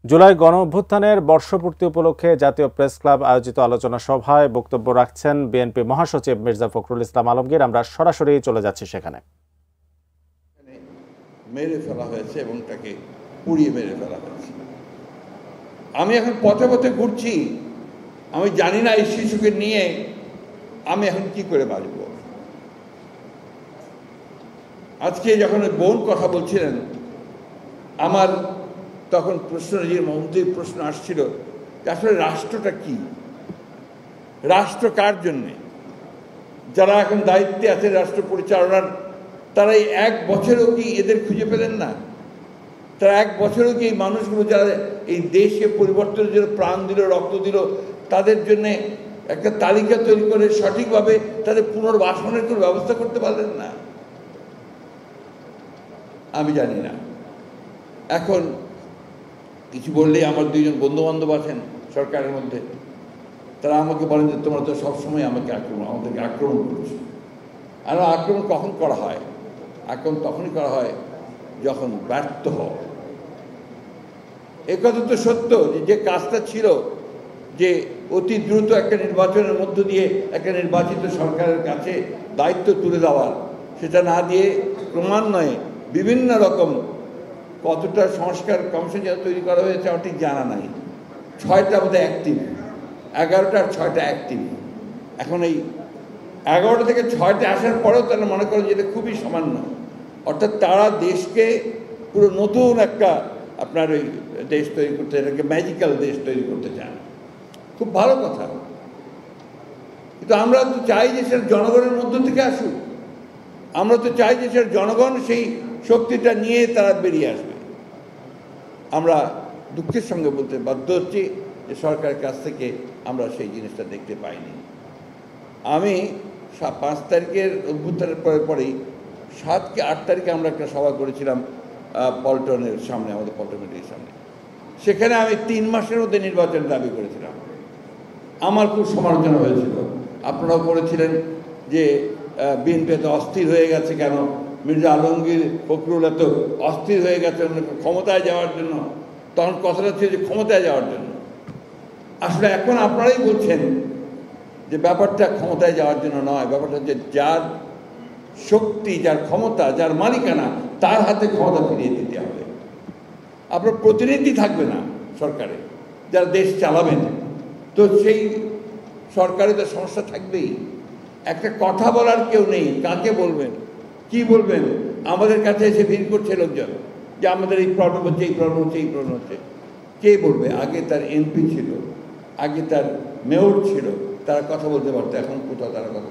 জুলাই গণঅভ্যুত্থানের বর্ষপূর্তি উপলক্ষে জাতীয় press club আয়োজিত আলোচনা সভায় বক্তব্য রাখছেন বিএনপি মহাসচিব মির্জা ফখরুল ইসলাম আলমগীর। আমরা সরাসরি চলে যাচ্ছি সেখানে। মেরে ফেলা হয়েছে এবং তাকে পুড়িয়ে মেরে ফেলা হয়েছে। আমি এখন পথে পথে ঘুরছি, আমি জানি না এই শিশুকে নিয়ে আমি এখন কি করে বাঁচব। আজকে যখন বোন কথা বলছিলেন, আমার তখন প্রশ্ন, যে মন্ত্রীর প্রশ্ন আসছিল যে আসলে রাষ্ট্রটা কি, রাষ্ট্র কার জন্যে? যারা এখন দায়িত্বে আছে রাষ্ট্র পরিচালনার, তারা এই এক বছরেও কি এদের খুঁজে পেলেন না? তারা এক বছরেও কি এই মানুষগুলো যারা এই দেশে পরিবর্তনের জন্য প্রাণ দিল, রক্ত দিল, তাদের জন্যে একটা তালিকা তৈরি করে সঠিকভাবে তাদের পুনর্বাসনের কোনো ব্যবস্থা করতে পারলেন না? আমি জানি না। এখন কিছু বললেই আমার দুইজন বন্ধুবান্ধব আছেন সরকারের মধ্যে, তারা আমাকে বলেন যে তোমরা তো সবসময় আমাদেরকে আক্রমণ করছো। আর আক্রমণ কখন করা হয়? আক্রমণ তখনই করা হয় যখন ব্যর্থ হও। এ কথা তো সত্য যে কাজটা ছিল যে অতি দ্রুত একটা নির্বাচনের মধ্য দিয়ে একটা নির্বাচিত সরকারের কাছে দায়িত্ব তুলে দেওয়ার, সেটা না দিয়ে ক্রমান্বয়ে বিভিন্ন রকম কতটা সংস্কার কমিশন যা তৈরি করা হয়েছে আমার ঠিক জানা নাই। 6টা বোধহয় অ্যাক্টিভ, 11টা আর 6টা অ্যাক্টিভ। এখন এই 11টা থেকে 6টা আসার পরেও তারা মনে করেন যে এটা খুবই সামান্য। অর্থাৎ তারা দেশকে পুরো নতুন একটা আপনার ওই দেশ তৈরি করতে, এটাকে ম্যাজিক্যাল দেশ তৈরি করতে চান। খুব ভালো কথা, কিন্তু আমরা তো চাই যে সেটা জনগণের মধ্য থেকে আসুক। আমরা তো চাই যে সেটা জনগণ সেই শক্তিটা নিয়ে তারা বেরিয়ে আসবে। আমরা দুঃখের সঙ্গে বলতে বাধ্য হচ্ছি যে সরকারের কাছ থেকে আমরা সেই জিনিসটা দেখতে পাইনি। আমি 5 তারিখের অভ্যুত্থানের পরেই 7 কি 8 তারিখে আমরা একটা সভা করেছিলাম পল্টনের সামনে, আমাদের পল্টন মিডিয়ার সামনে। সেখানে আমি 3 মাসের মধ্যে নির্বাচন দাবি করেছিলাম। আমার খুব সমালোচনা হয়েছিল, আপনারাও করেছিলেন যে বিএনপি এত অস্থির হয়ে গেছে কেন, মির্জা আলমগীর ফখরুল এত অস্থির হয়ে গেছে ক্ষমতায় যাওয়ার জন্য। তখন কথাটা ছিল যে ক্ষমতায় যাওয়ার জন্য। আসলে এখন আপনারাই বলছেন যে ব্যাপারটা ক্ষমতায় যাওয়ার জন্য নয়, ব্যাপারটা হচ্ছে যার শক্তি, যার ক্ষমতা, যার মালিকানা, তার হাতে ক্ষমতা ফিরিয়ে দিতে হবে। আপনার প্রতিনিধি থাকবে না সরকারে, যারা দেশ চালাবেন, তো সেই সরকারে তো সমস্যা থাকবেই। একটা কথা বলার কেউ নেই, কাকে বলবেন, কি বলবেন? আমাদের কাছে এসে ভিড় করছে লোকজন যে আমাদের এই প্রবলেম হচ্ছে, এই প্রবলেম হচ্ছে, এই প্রবলেম হচ্ছে। কে বলবে? আগে তার এমপি ছিল, আগে তার মেয়র ছিল, তারা কথা বলতে পারতো, এখন কোথাও তারা কথা